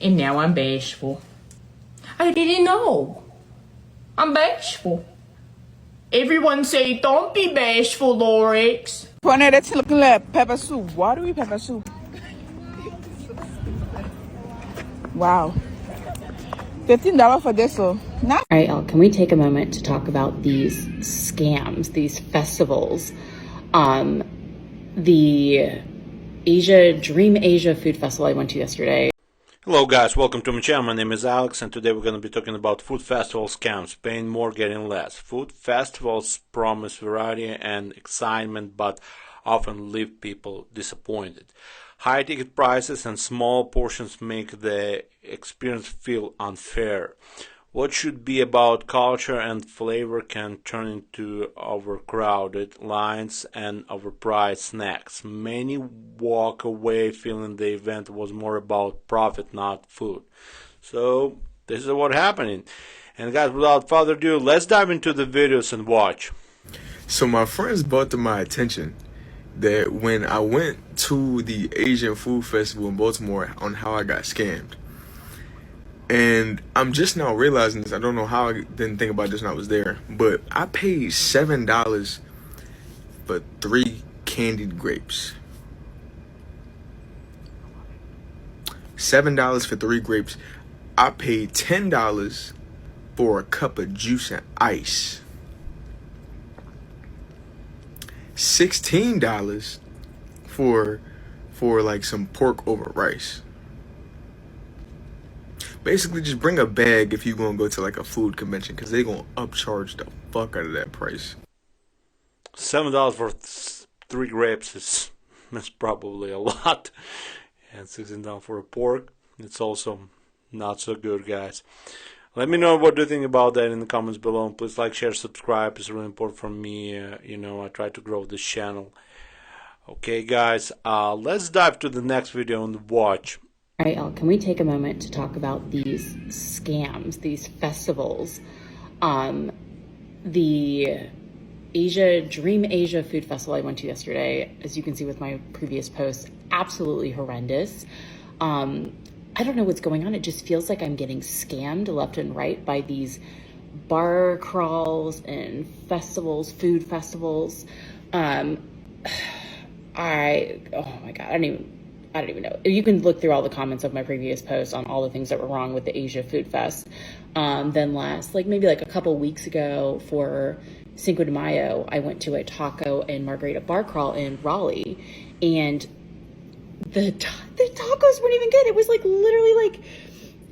And now I'm bashful. I didn't know. I'm bashful. Everyone say, don't be bashful, Lorix. Pone that's looking like pepper soup. Watery pepper soup. Wow. $15 for this, so not. All right, Elle, can we take a moment to talk about these scams, these festivals? The Dream Asia Food Festival I went to yesterday. Hello guys, welcome to my channel. My name is Alex and today we're going to be talking about food festival scams, paying more, getting less. Food festivals promise variety and excitement but often leave people disappointed. High ticket prices and small portions make the experience feel unfair. What should be about culture and flavor can turn into overcrowded lines and overpriced snacks. Many walk away feeling the event was more about profit, not food. So this is what's happening. And guys, without further ado, let's dive into the videos and watch. So my friends brought to my attention that when I went to the Asian Food Festival in Baltimore on how I got scammed. And I'm just now realizing this. I don't know how I didn't think about this when I was there. But I paid $7 for 3 candied grapes. $7 for 3 grapes. I paid $10 for a cup of juice and ice. $16 for like some pork over rice. Basically, just bring a bag if you're gonna go to like a food convention, because they're gonna upcharge the fuck out of that price. $7 for 3 grapes is probably a lot, and $16 for a pork. It's also not so good, guys. Let me know what you think about that in the comments below. Please like, share, subscribe. It's really important for me. I try to grow this channel. Okay, guys, let's dive to the next video and watch. All right, Elle, can we take a moment to talk about these scams, these festivals? The Dream Asia Food Festival I went to yesterday, as you can see with my previous posts, absolutely horrendous. I don't know what's going on. It just feels like I'm getting scammed left and right by these bar crawls and festivals, food festivals. Oh my God, I don't even know. You can look through all the comments of my previous posts on all the things that were wrong with the Asia Food Fest. Then maybe a couple weeks ago for Cinco de Mayo, I went to a taco and margarita bar crawl in Raleigh, and the tacos weren't even good. It was literally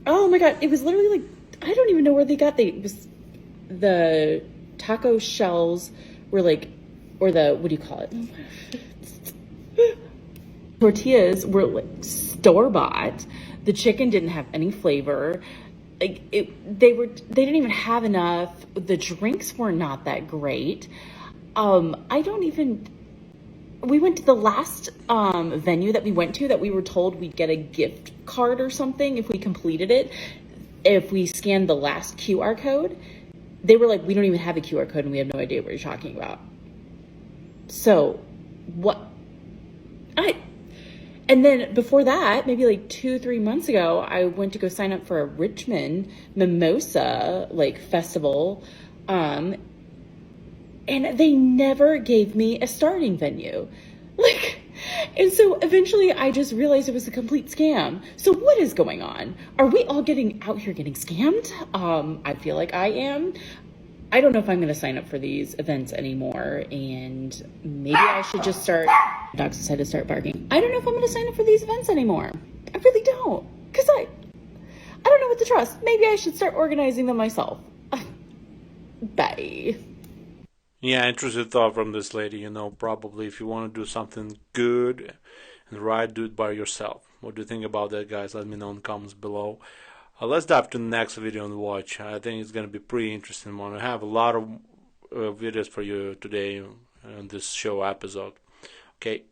oh my God, it was literally I don't even know where they got the taco shells were or the, what do you call it? Tortillas were store-bought. The chicken didn't have any flavor. They didn't even have enough. The drinks were not that great. We went to the last venue that we went to that we were told we'd get a gift card or something if we completed it. If we scanned the last QR code, they were like, we don't even have a QR code and we have no idea what you're talking about. So what? And then before that, maybe 2-3 months ago, I went to go sign up for a Richmond mimosa festival. And they never gave me a starting venue. And so eventually I just realized it was a complete scam. So what is going on? Are we all out here getting scammed? I feel like I am. I don't know if I'm going to sign up for these events anymore, and maybe I should just start. Dogs decided to start barking. I don't know if I'm going to sign up for these events anymore. I really don't, because I don't know what to trust. Maybe I should start organizing them myself. Bye. Yeah, interesting thought from this lady. Probably if you want to do something good and right, do it by yourself. What do you think about that, guys? Let me know in the comments below. Let's dive to the next video and watch. I think it's going to be pretty interesting one. I have a lot of videos for you today on this show episode. Okay,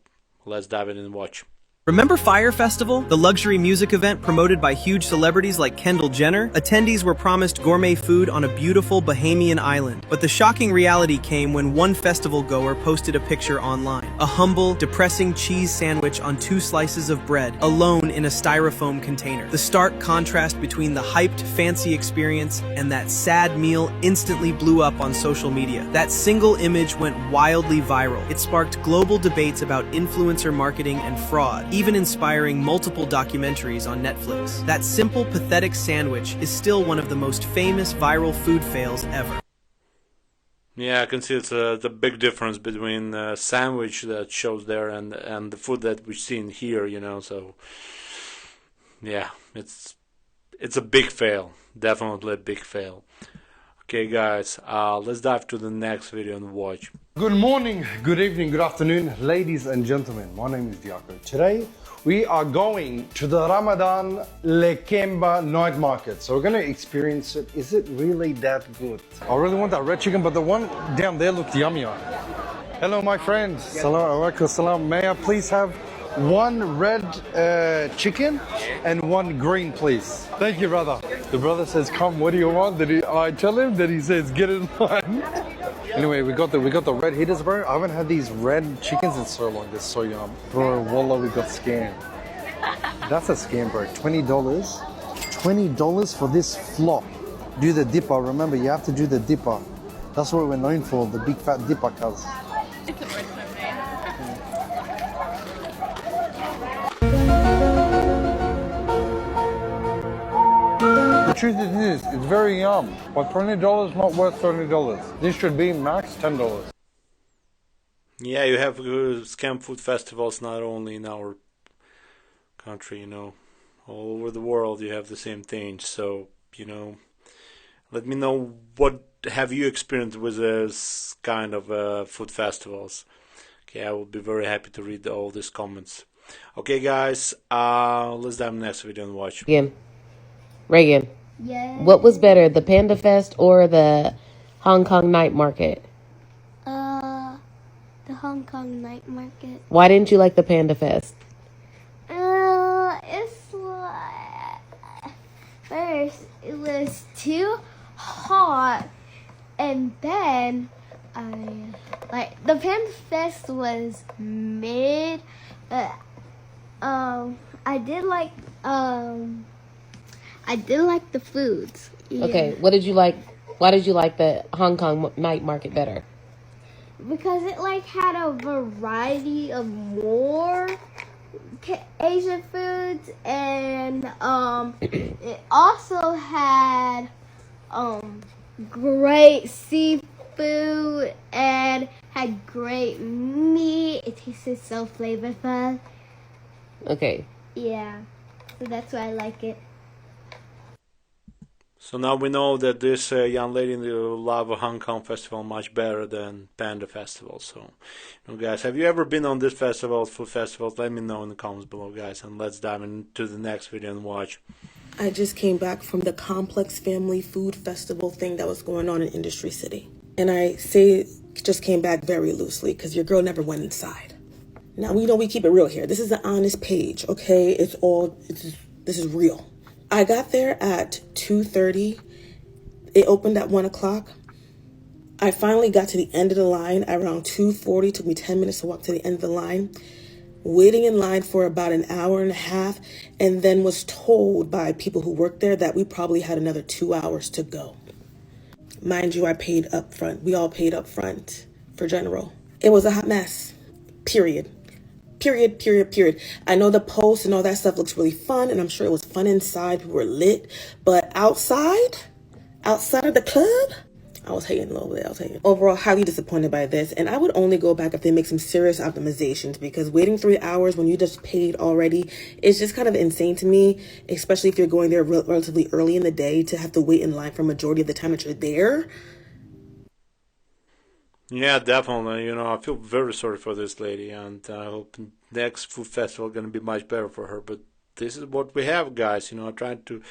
let's dive in and watch. Remember Fire Festival, the luxury music event promoted by huge celebrities like Kendall Jenner? Attendees were promised gourmet food on a beautiful Bahamian island. But the shocking reality came when one festival goer posted a picture online. A humble, depressing cheese sandwich on 2 slices of bread, alone in a styrofoam container. The stark contrast between the hyped, fancy experience and that sad meal instantly blew up on social media. That single image went wildly viral. It sparked global debates about influencer marketing and fraud, even inspiring multiple documentaries on Netflix. That simple, pathetic sandwich is still one of the most famous viral food fails ever. Yeah, I can see it's the big difference between the sandwich that shows there and the food that we've seen here, you know. So yeah, it's a big fail, definitely a big fail. Okay, guys, let's dive to the next video and watch. Good morning, good evening, good afternoon, ladies and gentlemen. My name is Diaco. Today, we are going to the Ramadan Lekemba night market. So we're going to experience it. Is it really that good? I really want that red chicken, but the one down there looked yummier. Hello, my friends. Salam alaikum salam. May I please have one red chicken and one green, please? Thank you, brother. The brother says, come, what do you want? I tell him that he says, get in line. Anyway, we got the red hitters, bro. I haven't had these red chickens in so long. They're so yum. Bro, wallah, we got scammed. That's a scam, bro. $20. $20 for this flop. Do the dipper. Remember, you have to do the dipper. That's what we're known for, the big fat dipper, cuz. The truth is this, it's very yum, but $20 not worth $30. This should be max $10. Yeah, you have scam food festivals not only in our country, you know, all over the world you have the same thing. So, you know, let me know what have you experienced with this kind of food festivals. Okay, I will be very happy to read all these comments. Okay, guys, let's dive in the next video and watch. Reagan, Yeah. what was better, the Panda Fest or the Hong Kong night market? The Hong Kong night market. Why didn't you like the Panda Fest? It's like first it was too hot, and then the Panda Fest was mid. I did like the foods. Yeah. Okay, what did you like? Why did you like the Hong Kong night market better? Because it had a variety of more Asian foods, and it also had great seafood and had great meat. It tasted so flavorful. Okay. Yeah, so that's why I like it. So now we know that this young lady will love a Hong Kong festival much better than Panda Festival. So, you know, guys, have you ever been on this festival, food festivals? Let me know in the comments below, guys, and let's dive into the next video and watch. I just came back from the Complex Family Food Festival thing that was going on in Industry City. And I say just came back very loosely because your girl never went inside. Now, we know we keep it real here. This is an honest page, okay? This is real. I got there at 2:30. It opened at 1 o'clock. I finally got to the end of the line around 2:40. It took me 10 minutes to walk to the end of the line. Waiting in line for about an hour and a half, and then was told by people who worked there that we probably had another 2 hours to go. Mind you, I paid up front. We all paid up front for general. It was a hot mess. Period. I know the post and all that stuff looks really fun, and I'm sure it was fun inside. People were lit. But outside of the club, I was hating a little bit. Overall, highly disappointed by this. And I would only go back if they make some serious optimizations, because waiting 3 hours when you just paid already is just kind of insane to me, especially if you're going there relatively early in the day to have to wait in line for a majority of the time that you're there. Yeah, definitely. You know, I feel very sorry for this lady, and I hope the next food festival is going to be much better for her. But this is what we have, guys. You know, I'm trying to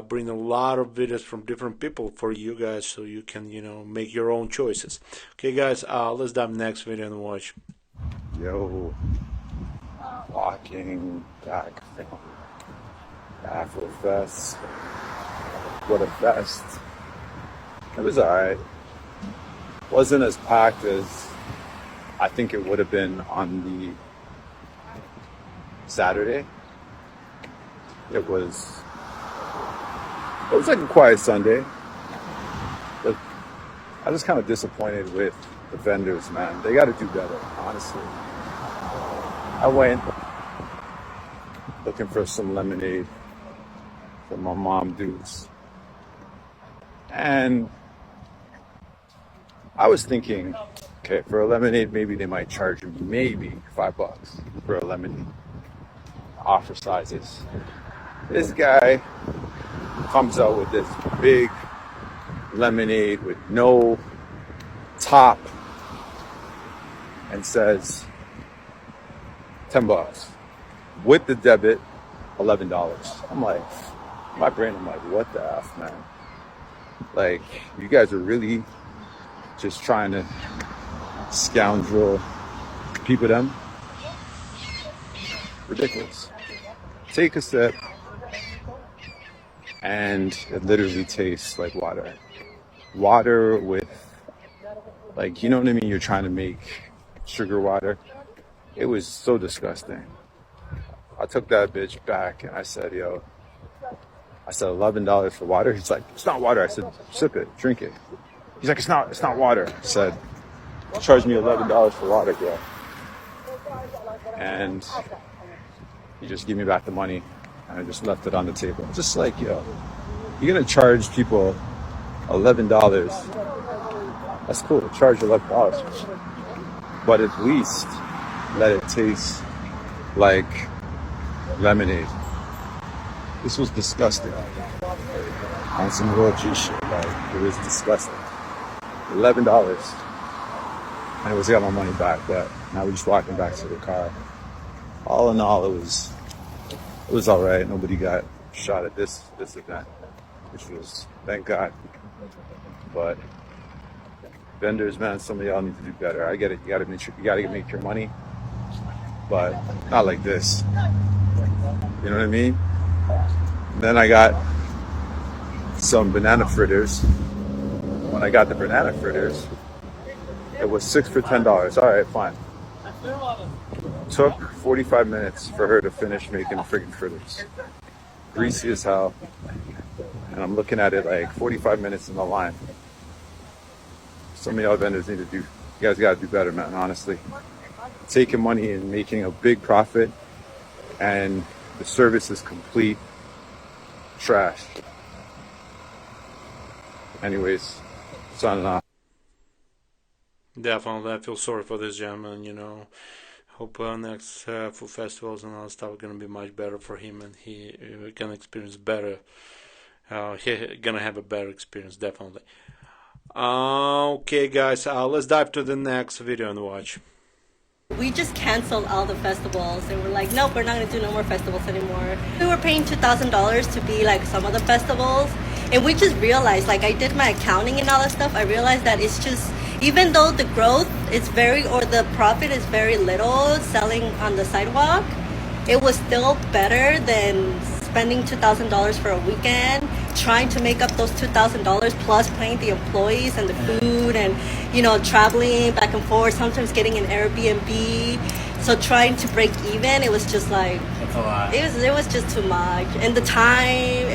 bring a lot of videos from different people for you guys, so you can, you know, make your own choices. Okay, guys, let's dive next video and watch. Yo. Walking back from Afro Fest. What a fest. It was alright. Wasn't as packed as I think it would have been on the Saturday. It was like a quiet Sunday. But I was kind of disappointed with the vendors, man. They got to do better, honestly. I went looking for some lemonade for my mom dudes. And I was thinking, okay, for a lemonade, maybe they might charge me maybe $5 for a lemonade. Offer sizes. This guy comes out with this big lemonade with no top and says $10 with the debit, $11. I'm like, my brain, I'm like, what the F, man? Like, you guys are really just trying to scoundrel people them? Ridiculous. Take a sip and it literally tastes like water. Water with, like, you know what I mean? You're trying to make sugar water. It was so disgusting. I took that bitch back and I said, yo, $11 for water. He's like, it's not water. I said, sip it, drink it. He's like, it's not water. I said, charge me $11 for water, bro. And he just gave me back the money and I just left it on the table. Just like, yo, you're gonna charge people $11. That's cool, charge $11. But at least let it taste like lemonade. This was disgusting. On some real G shit, like, it was disgusting. $11. And it was got my money back, but now we're just walking back to the car. All in all, it was all right. Nobody got shot at this event, which was, thank God. But vendors, man, some of y'all need to do better. I get it. You gotta make your money, but not like this. You know what I mean? Then I got some banana fritters. When I got the banana fritters, it was 6 for $10. All right, fine. Took 45 minutes for her to finish making the freaking fritters. Greasy as hell. And I'm looking at it like 45 minutes in the line. Some of y'all vendors need to do, you guys gotta do better, man, honestly. Taking money and making a big profit and the service is complete trash. Anyways, signing off. Definitely, I feel sorry for this gentleman, you know. Hope next food festivals and all stuff are gonna be much better for him, and he can experience better. He gonna have a better experience, definitely. Okay, guys, let's dive to the next video and watch. We just canceled all the festivals and we're like, nope, we're not gonna do no more festivals anymore. We were paying $2,000 to be like some of the festivals, and we just realized, like, I did my accounting and all that stuff. I realized that it's just, even though the growth is the profit is very little selling on the sidewalk, it was still better than spending $2,000 for a weekend, trying to make up those $2,000 plus paying the employees and the food and, you know, traveling back and forth, sometimes getting an Airbnb. So trying to break even, it was just like, that's a lot. It was just too much. And the time,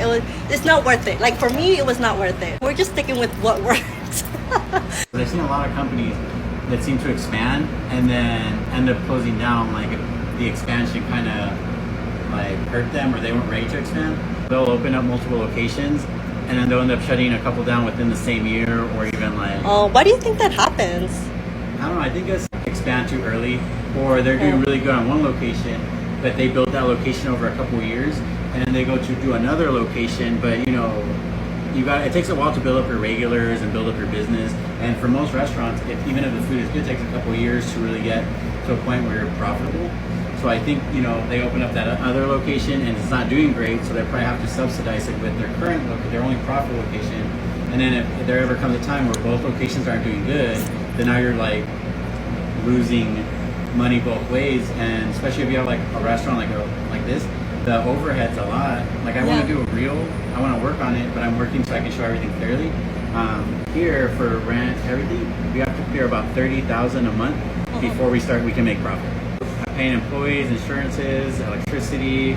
it's not worth it. Like, for me, it was not worth it. We're just sticking with what works. I've seen a lot of companies that seem to expand and then end up closing down, like the expansion kind of like hurt them or they weren't ready to expand. They'll open up multiple locations and then they'll end up shutting a couple down within the same year or even like... Oh, why do you think that happens? I don't know, I think it's expand too early, or they're doing really good on one location, but they built that location over a couple of years and then they go to do another location, but you know, it takes a while to build up your regulars and build up your business. And for most restaurants, even if the food is good, it takes a couple of years to really get to a point where you're profitable. So I think, you know, they open up that other location and it's not doing great, so they probably have to subsidize it with their current their only profitable location. And then if there ever comes a time where both locations aren't doing good, then now you're like losing money both ways, and especially if you have like a restaurant like this, the overhead's a lot. Like I want to do a reel, I want to work on it, but I'm working so I can show everything clearly. Here for rent, everything, we have to clear about $30,000 a month before we can make profit. I'm paying employees, insurances, electricity,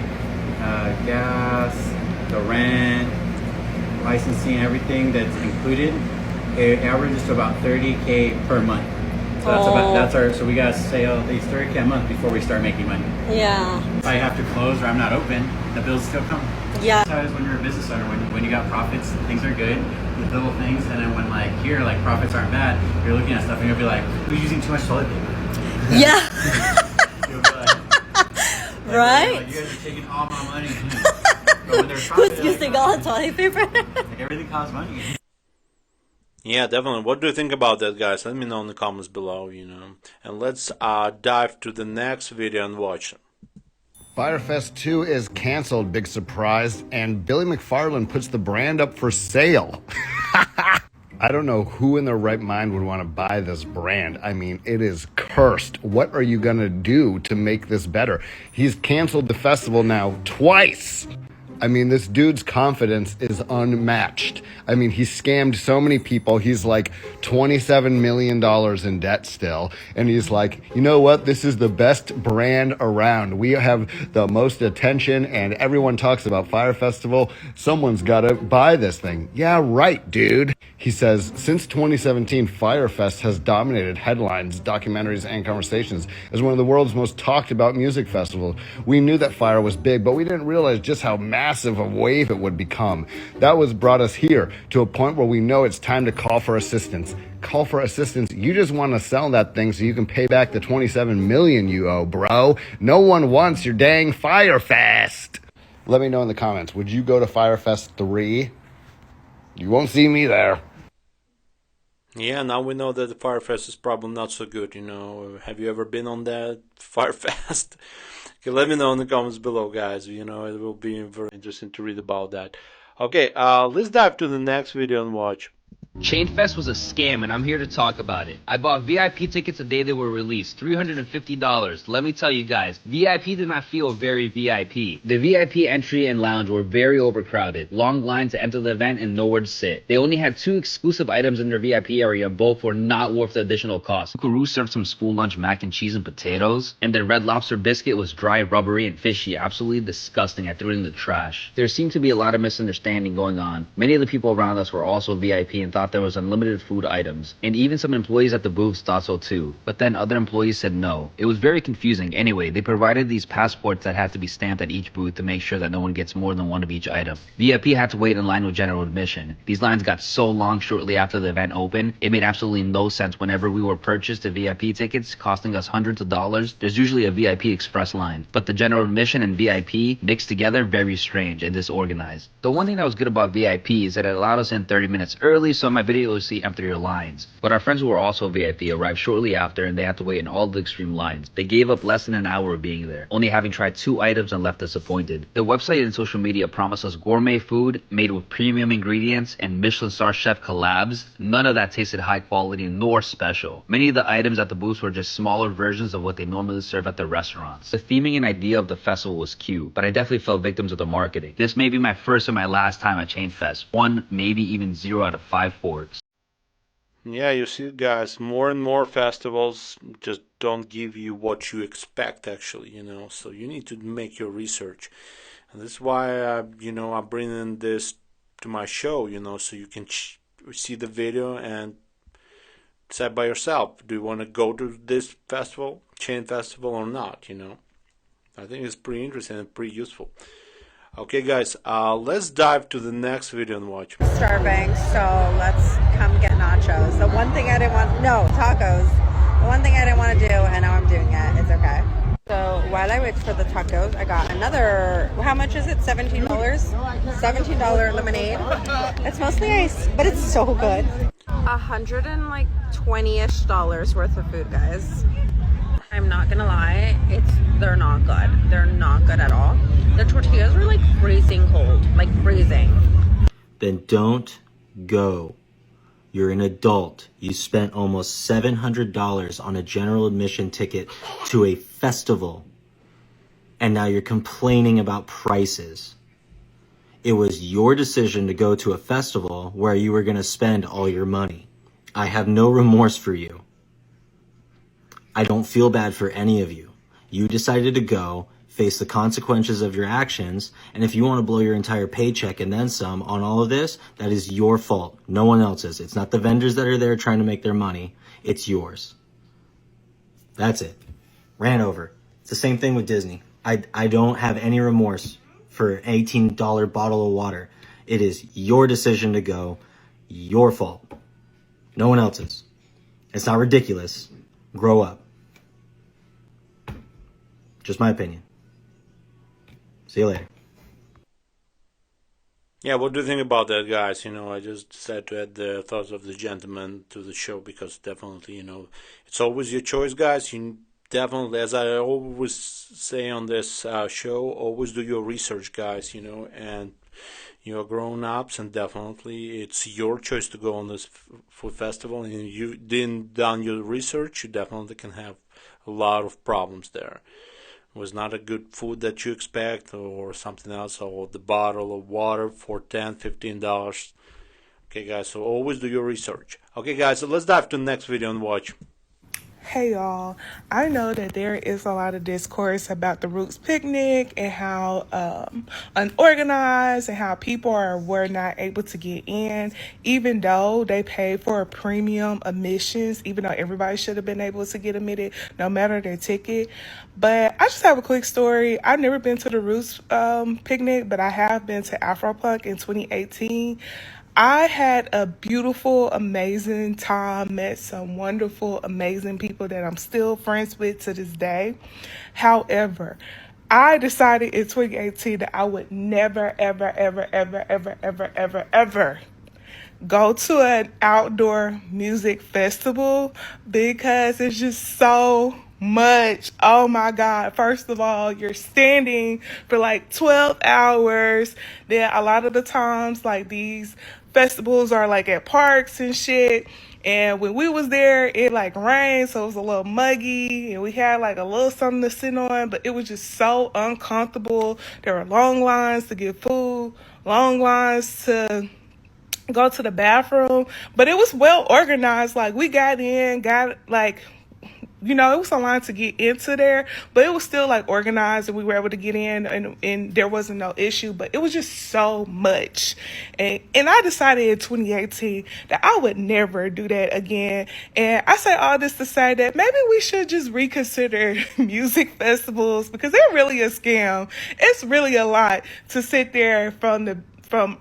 gas, the rent, licensing, everything that's included. It averages to about $30K per month. So so we gotta sell at least $30K a month before we start making money. Yeah. If I have to close or I'm not open, the bills still come. Yeah. That's how it is when you're a business owner. When you got profits, things are good, the little things, and then when like here, like profits aren't bad, you're looking at stuff and you'll be like, who's using too much toilet paper? Yeah. You'll be like, right? Like, you guys are taking all my money. But when there's profit, Who's using all the toilet paper? Like, everything costs money. Yeah, definitely. What do you think about that, guys? Let me know in the comments below, And let's dive to the next video and watch it. Firefest 2 is canceled, big surprise, and Billy McFarland puts the brand up for sale. I don't know who in their right mind would want to buy this brand. I mean, it is cursed. What are you going to do to make this better? He's canceled the festival now twice. I mean, this dude's confidence is unmatched. I mean, he scammed so many people. He's like $27 million in debt still. And he's like, you know what? This is the best brand around. We have the most attention and everyone talks about Fire Festival. Someone's got to buy this thing. Yeah, right, dude. He says, since 2017, Firefest has dominated headlines, documentaries, and conversations as one of the world's most talked about music festivals. We knew that Fire was big, but we didn't realize just how massive a wave it would become. That was brought us here to a point where we know it's time to call for assistance. Call for assistance. You just want to sell that thing so you can pay back the $27 million you owe, bro. No one wants your dang Firefest. Let me know in the comments. Would you go to Firefest 3? You won't see me there. Yeah, now we know that the Firefest is probably not so good, Have you ever been on that Firefest? Okay, let me know in the comments below, guys. It will be very interesting to read about that. Okay, let's dive to the next video and watch. Chainfest was a scam, and I'm here to talk about it. I bought VIP tickets the day they were released, $350. Let me tell you guys, VIP did not feel very VIP. The VIP entry and lounge were very overcrowded, long lines to enter the event and nowhere to sit. They only had 2 exclusive items in their VIP area, both were not worth the additional cost. Kuru served some school lunch mac and cheese and potatoes, and their Red Lobster biscuit was dry, rubbery, and fishy, absolutely disgusting. I threw it in the trash. There seemed to be a lot of misunderstanding going on. Many of the people around us were also VIP and thought there was unlimited food items, and even some employees at the booths thought so too, but then other employees said no. It was very confusing. Anyway, they provided these passports that had to be stamped at each booth to make sure that no one gets more than one of each item. VIP had to wait in line with general admission. These lines got so long shortly after the event opened, it made absolutely no sense. Whenever we were purchased the VIP tickets costing us hundreds of dollars, there's usually a VIP express line, but the general admission and VIP mixed together, very strange and disorganized. The one thing that was good about VIP is that it allowed us in 30 minutes early, so my video will see emptier lines. But our friends who were also VIP arrived shortly after, and they had to wait in all the extreme lines. They gave up less than an hour of being there, only having tried 2 items and left disappointed. The website and social media promised us gourmet food made with premium ingredients and Michelin star chef collabs. None of that tasted high quality nor special. Many of the items at the booths were just smaller versions of what they normally serve at their restaurants. The theming and idea of the festival was cute, but I definitely fell victims of the marketing. This may be my first and my last time at Chainfest. 1, maybe even 0 out of 5 forks. Yeah, you see, guys, more and more festivals just don't give you what you expect, actually, So you need to make your research. And that's why, I'm bringing this to my show, so you can see the video and decide by yourself. Do you want to go to this festival, Chain Festival, or not, I think it's pretty interesting and pretty useful. Okay, guys, let's dive to the next video and watch. Starving, so let's come get nachos. The one thing I didn't want, no, tacos. The one thing I didn't want to do, and now I'm doing it. It's okay. So while I wait for the tacos, I got another, how much is it? $17? $17 lemonade. It's mostly ice, but it's so good. $120-ish worth of food, guys. I'm not gonna lie, they're not good. They're not good at all. The tortillas were like freezing cold, like freezing. Then don't go. You're an adult. You spent almost $700 on a general admission ticket to a festival, and now you're complaining about prices. It was your decision to go to a festival where you were going to spend all your money. I have no remorse for you. I don't feel bad for any of you. You decided to go, face the consequences of your actions, and if you want to blow your entire paycheck and then some on all of this, that is your fault. No one else's. It's not the vendors that are there trying to make their money. It's yours. That's it. Ran over. It's the same thing with Disney. I don't have any remorse for an $18 bottle of water. It is your decision to go. Your fault. No one else's. It's not ridiculous. Grow up. Just my opinion. See you later. Yeah, what do you think about that, guys? I just decided to add the thoughts of the gentleman to the show because definitely, it's always your choice, guys. You definitely, as I always say on this show, always do your research, guys, and you're grown-ups, and definitely it's your choice to go on this food festival, and if you didn't done your research, you definitely can have a lot of problems there. Was not a good food that you expect or something else, or the bottle of water for $10-15. Okay, guys, so always do your research. Okay, guys, so let's dive to the next video and watch. Hey y'all, I know that there is a lot of discourse about the Roots picnic and how unorganized and how people were not able to get in, even though they paid for a premium admissions, even though everybody should have been able to get admitted no matter their ticket. But I just have a quick story. I've never been to the Roots picnic, but I have been to Afropunk in 2018. I had a beautiful, amazing time, met some wonderful, amazing people that I'm still friends with to this day. However, I decided in 2018 that I would never, ever, ever, ever, ever, ever, ever, ever go to an outdoor music festival because it's just so much. Oh my God. First of all, you're standing for like 12 hours. Then a lot of the times, like these festivals are like at parks and shit. And when we was there, it like rained, so it was a little muggy, and we had like a little something to sit on, but it was just so uncomfortable. There were long lines to get food, long lines to go to the bathroom, but it was well organized. Like we got in, got like, it was a line to get into there, but it was still like organized and we were able to get in and there wasn't no issue, but it was just so much. And I decided in 2018 that I would never do that again. And I say all this to say that maybe we should just reconsider music festivals because they're really a scam. It's really a lot to sit there from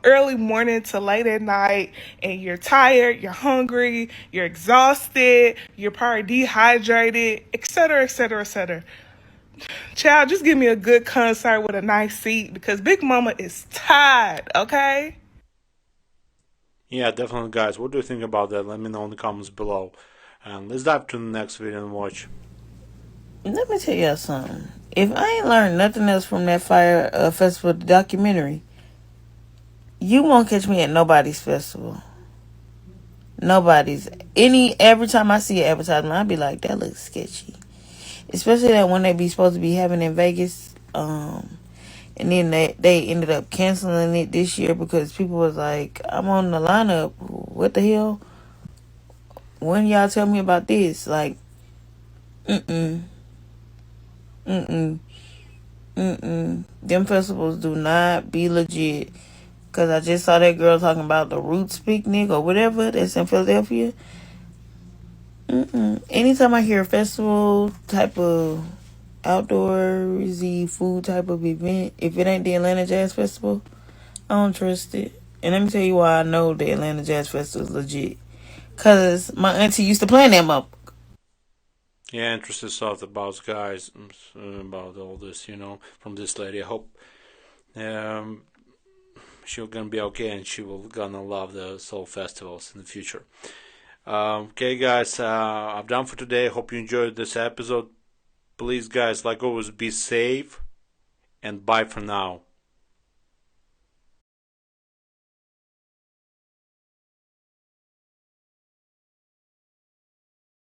early morning to late at night, and you're tired, you're hungry, you're exhausted, you're probably dehydrated, etc., etc., etc. Child, just give me a good concert with a nice seat because Big Mama is tired, okay? Yeah, definitely, guys. What do you think about that? Let me know in the comments below. And let's dive to the next video and watch. Let me tell y'all something. If I ain't learned nothing else from that Fire Festival documentary, you won't catch me at nobody's festival. Nobody's. Every time I see an advertisement, I'll be like, that looks sketchy. Especially that one they be supposed to be having in Vegas. And then they ended up canceling it this year because people was like, I'm on the lineup. What the hell? When y'all tell me about this? Like, Them festivals do not be legit. Because I just saw that girl talking about the Roots picnic or whatever that's in Philadelphia. Anytime I hear a festival type of outdoorsy food type of event, if it ain't the Atlanta Jazz Festival, I don't trust it. And let me tell you why I know the Atlanta Jazz Festival is legit. Because my auntie used to plan that up. Yeah, interesting stuff about guys, about all this, from this lady. I hope she's gonna be okay and she will gonna love the soul festivals in the future. Okay, guys, I'm done for today. Hope you enjoyed this episode. Please, guys, like always, be safe and bye for now.